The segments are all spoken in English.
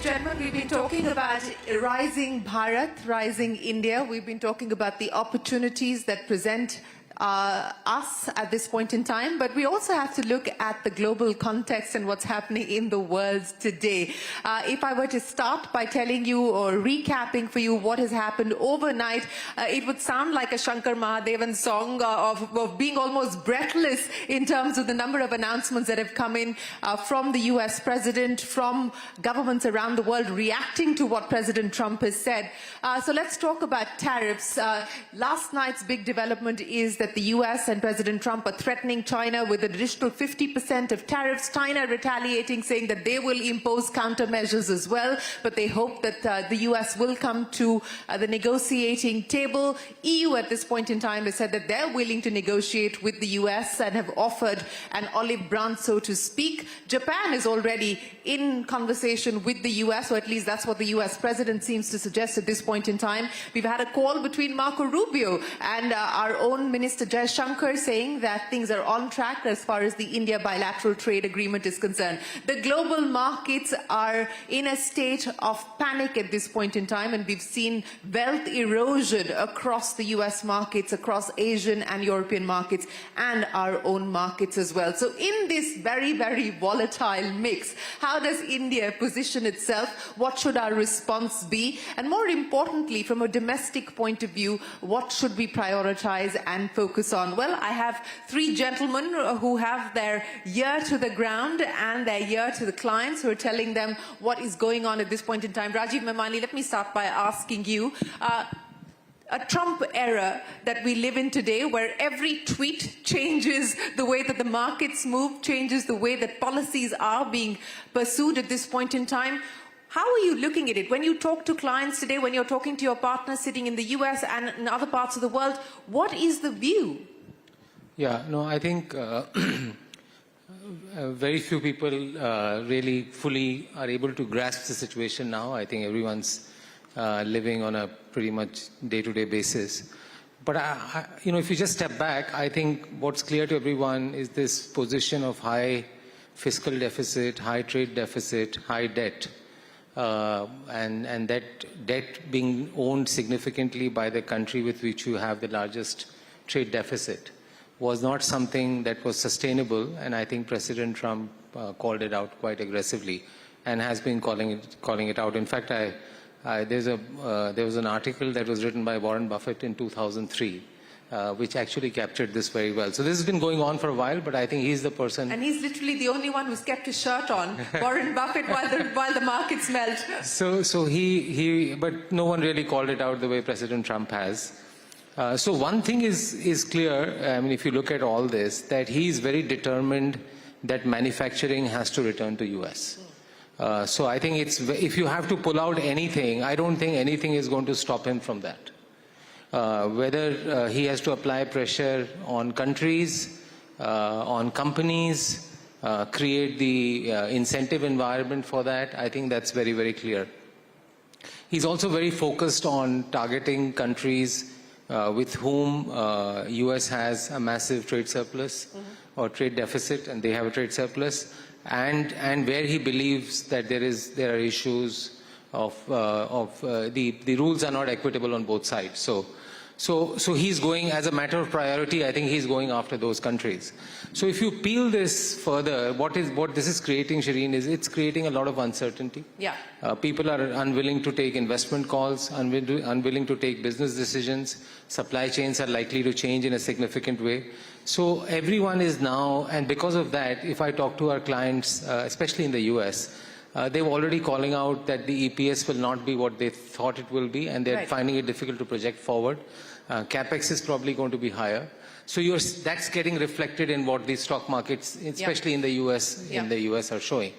and gentlemen, we've been talking about rising Bharat, rising India. We've been talking about the opportunities that present us at this point in time, but we also have to look at the global context and what's happening in the world today. If I were to start by telling you or recapping for you what has happened overnight, it would sound like a Shankar Mahadevan song of being almost breathless in terms of the number of announcements that have come in from the US president, from governments around the world reacting to what President Trump has said. So let's talk about tariffs. Last night's big development is that the US and President Trump are threatening China with an additional 50% of tariffs. China retaliating, saying that they will impose countermeasures as well, but they hope that the US will come to the negotiating table. EU at this point in time has said that they're willing to negotiate with the US and have offered an olive branch, so to speak. Japan is already in conversation with the US, or at least that's what the US president seems to suggest at this point in time. We've had a call between Marco Rubio and our own Minister Jai Shankar saying that things are on track as far as the India bilateral trade agreement is concerned. The global markets are in a state of panic at this point in time, and we've seen wealth erosion across the US markets, across Asian and European markets, and our own markets as well. So in this very, very volatile mix, how does India position itself? What should our response be? And more importantly, from a domestic point of view, what should we prioritize and focus on? Well, I have three gentlemen who have their ear to the ground and their ear to the clients, who are telling them what is going on at this point in time. Rajiv Memani, let me start by asking you, a Trump era that we live in today, where every tweet changes the way that the markets move, changes the way that policies are being pursued at this point in time. How are you looking at it? When you talk to clients today, when you're talking to your partners sitting in the US and in other parts of the world, what is the view? Yeah, no, I think very few people really fully are able to grasp the situation now. I think everyone's living on a pretty much day-to-day basis. But, if you just step back, I think what's clear to everyone is this position of high fiscal deficit, high trade deficit, high debt. And that debt being owned significantly by the country with which you have the largest trade deficit was not something that was sustainable, and I think President Trump called it out quite aggressively and has been calling it out. In fact, there was an article that was written by Warren Buffett in 2003, which actually captured this very well. So this has been going on for a while, but I think he's the person. And he's literally the only one who's kept his shirt on, Warren Buffett, while the markets melt. So but no one really called it out the way President Trump has. So one thing is clear, I mean, if you look at all this, that he's very determined that manufacturing has to return to US. So I think if you have to pull out anything, I don't think anything is going to stop him from that. Whether he has to apply pressure on countries, on companies, create the incentive environment for that, I think that's very, very clear. He's also very focused on targeting countries with whom US has a massive trade surplus or trade deficit, and they have a trade surplus, and where he believes that there are issues of the rules are not equitable on both sides. So he's going, as a matter of priority, I think he's going after those countries. So if you peel this further, what this is creating, Shireen, is it's creating a lot of uncertainty. Yeah. People are unwilling to take investment calls, unwilling to take business decisions. Supply chains are likely to change in a significant way. So everyone is now, and because of that, if I talk to our clients, especially in the US, they're already calling out that the EPS will not be what they thought it will be, and they're finding it difficult to project forward. CapEx is probably going to be higher. So that's getting reflected in what the stock markets, especially in the US, are showing.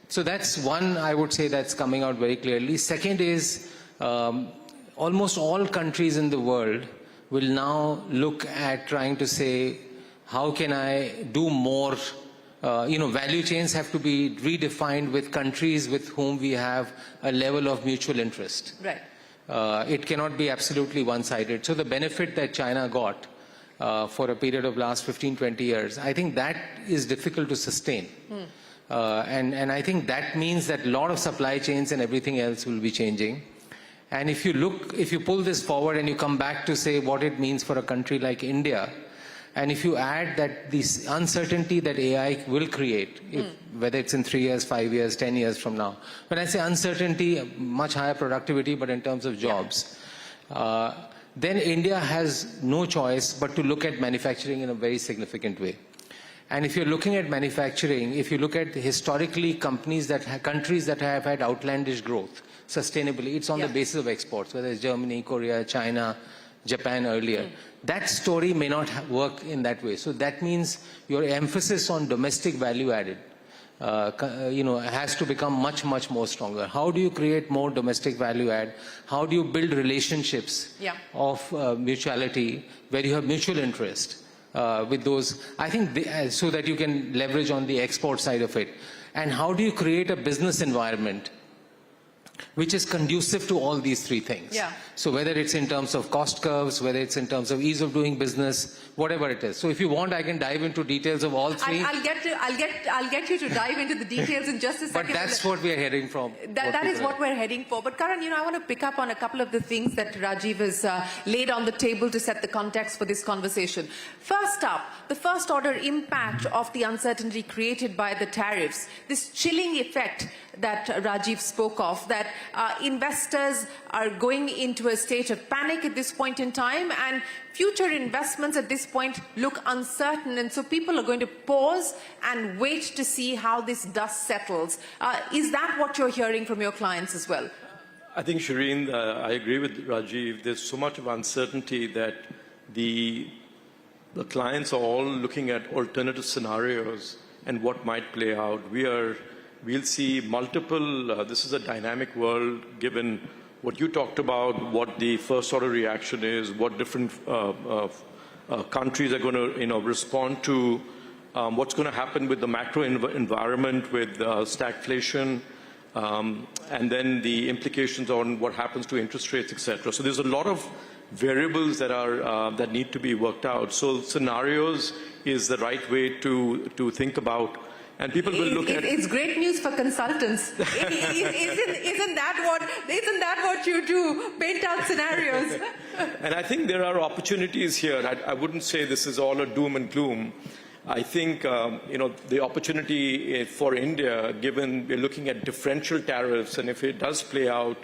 So that's one, I would say, that's coming out very clearly. Second is almost all countries in the world will now look at trying to say, how can I do more? Value chains have to be redefined with countries with whom we have a level of mutual interest. Right. It cannot be absolutely one-sided. So the benefit that China got for a period of last 15, 20 years, I think that is difficult to sustain. And I think that means that a lot of supply chains and everything else will be changing. And if you pull this forward and you come back to say what it means for a country like India, and if you add that this uncertainty that AI will create, whether it's in 3 years, 5 years, 10 years from now, when I say uncertainty, much higher productivity, but in terms of jobs, then India has no choice but to look at manufacturing in a very significant way. And if you're looking at manufacturing, if you look at historically countries that have had outlandish growth, sustainably, it's on the basis of exports, whether it's Germany, Korea, China, Japan earlier. That story may not work in that way. So that means your emphasis on domestic value added, has to become much, much more stronger. How do you create more domestic value add? How do you build relationships of mutuality where you have mutual interest with those? I think so that you can leverage on the export side of it. And how do you create a business environment which is conducive to all these three things? So whether it's in terms of cost curves, whether it's in terms of ease of doing business, whatever it is. So if you want, I can dive into details of all three. I'll get you to dive into the details in just a second. But that's what we are heading from. That is what we're heading for. But Karan, I want to pick up on a couple of the things that Rajiv has laid on the table to set the context for this conversation. First up, the first order impact of the uncertainty created by the tariffs, this chilling effect that Rajiv spoke of, that investors are going into a state of panic at this point in time, and future investments at this point look uncertain, and so people are going to pause and wait to see how this dust settles. Is that what you're hearing from your clients as well? I think, Shireen, I agree with Rajiv. There's so much of uncertainty that the clients are all looking at alternative scenarios and what might play out. We'll see multiple, this is a dynamic world, given what you talked about, what the first order reaction is, what different countries are going to respond to, what's going to happen with the macro environment with stagflation, and then the implications on what happens to interest rates, etc. So there's a lot of variables that need to be worked out. So scenarios is the right way to think about. And people will look at it's great news for consultants. Isn't that what you do? Paint out scenarios. And I think there are opportunities here. I wouldn't say this is all a doom and gloom. I think the opportunity for India, given we're looking at differential tariffs, and if it does play out,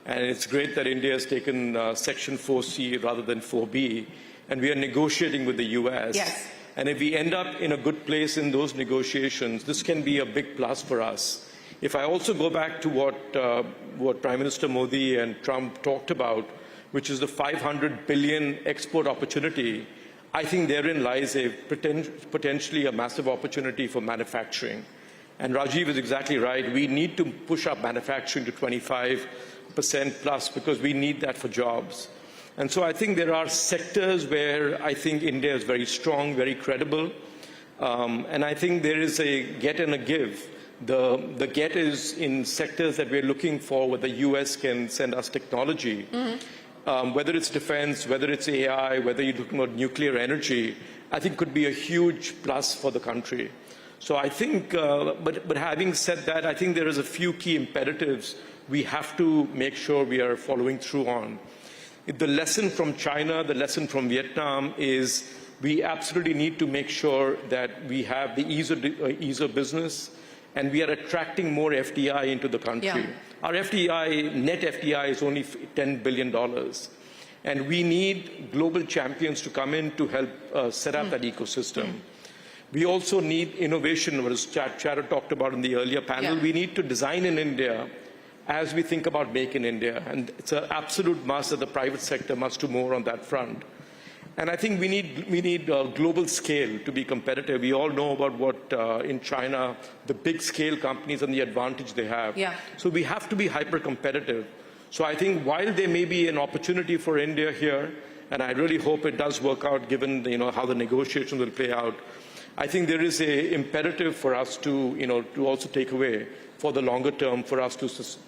and it's great that India has taken Section 4C rather than 4B, and we are negotiating with the US. Yes. And if we end up in a good place in those negotiations, this can be a big plus for us. If I also go back to what Prime Minister Modi and Trump talked about, which is the 500 billion export opportunity, I think therein lies potentially a massive opportunity for manufacturing. And Rajiv is exactly right. We need to push up manufacturing to 25% plus because we need that for jobs. And so I think there are sectors where I think India is very strong, very credible. And I think there is a get and a give. The get is in sectors that we're looking for where the US can send us technology. Whether it's defense, whether it's AI, whether you're talking about nuclear energy, I think could be a huge plus for the country. So I think, but having said that, I think there is a few key imperatives we have to make sure we are following through on. The lesson from China, the lesson from Vietnam is we absolutely need to make sure that we have the ease of business and we are attracting more FDI into the country. Our FDI, net FDI is only $10 billion. And we need global champions to come in to help set up that ecosystem. We also need innovation, as Chara talked about in the earlier panel. We need to design in India as we think about Make in India. And it's an absolute must that the private sector must do more on that front. And I think we need global scale to be competitive. We all know about what in China, the big scale companies and the advantage they have. So we have to be hyper competitive. So I think while there may be an opportunity for India here, and I really hope it does work out given how the negotiations will play out, I think there is an imperative for us to, to also take away for the longer term for us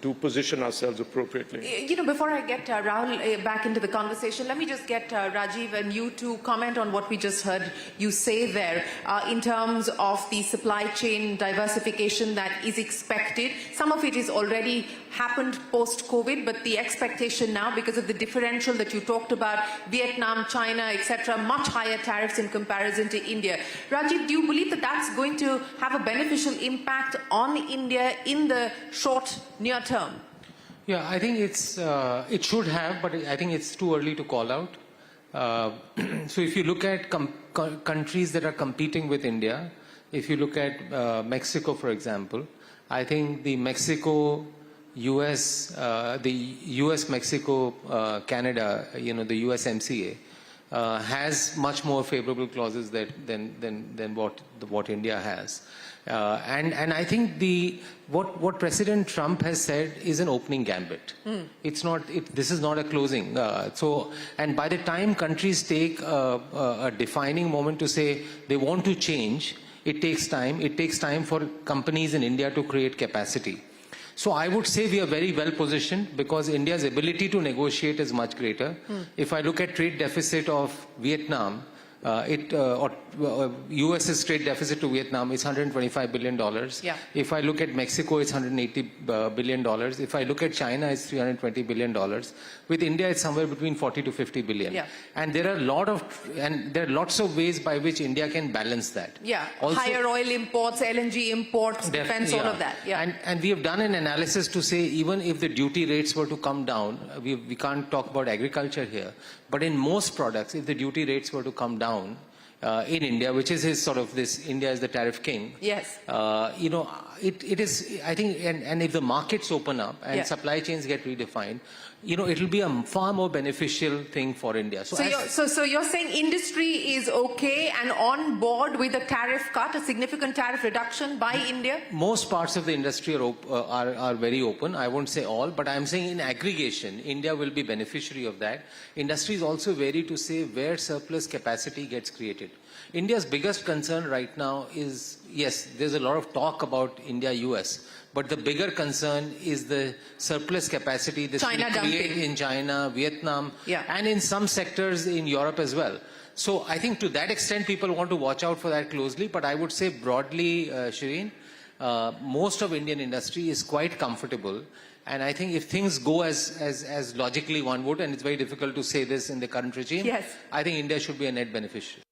to position ourselves appropriately. You know, before I get Rahul back into the conversation, let me just get Rajiv and you to comment on what we just heard you say there in terms of the supply chain diversification that is expected. Some of it is already happened post-COVID, but the expectation now, because of the differential that you talked about, Vietnam, China, etc., much higher tariffs in comparison to India. Rajiv, do you believe that that's going to have a beneficial impact on India in the short, near term? Yeah, I think it should have, but I think it's too early to call out. So if you look at countries that are competing with India, if you look at Mexico, for example, I think the US, Mexico, Canada, the USMCA, has much more favorable clauses than what India has. And I think what President Trump has said is an opening gambit. This is not a closing. And by the time countries take a defining moment to say they want to change, it takes time. It takes time for companies in India to create capacity. So I would say we are very well positioned because India's ability to negotiate is much greater. If I look at trade deficit of Vietnam, US's trade deficit to Vietnam is $125 billion. Yeah. If I look at Mexico, it's $180 billion. If I look at China, it's $320 billion. With India, it's somewhere between 40 to 50 billion. Yeah. And there are lots of ways by which India can balance that. Yeah, Also, higher oil imports, LNG imports, defense, all of that. Yeah. And we have done an analysis to say even if the duty rates were to come down, we can't talk about agriculture here, but in most products, if the duty rates were to come down in India, which is India is the tariff king. Yes. It is, I think, and if the markets open up and supply chains get redefined, it will be a far more beneficial thing for India. So you're saying industry is okay and on board with a tariff cut, a significant tariff reduction by India? Most parts of the industry are very open. I won't say all, but I'm saying in aggregation, India will be beneficiary of that. Industries also vary to say where surplus capacity gets created. India's biggest concern right now is, yes, there's a lot of talk about India-US, but the bigger concern is the surplus capacity this will create in China, Vietnam, and in some sectors in Europe as well. So I think to that extent, people want to watch out for that closely, but I would say broadly, Shireen, most of Indian industry is quite comfortable. And I think if things go as logically one would, and it's very difficult to say this in the current regime, I think India should be a net beneficiary.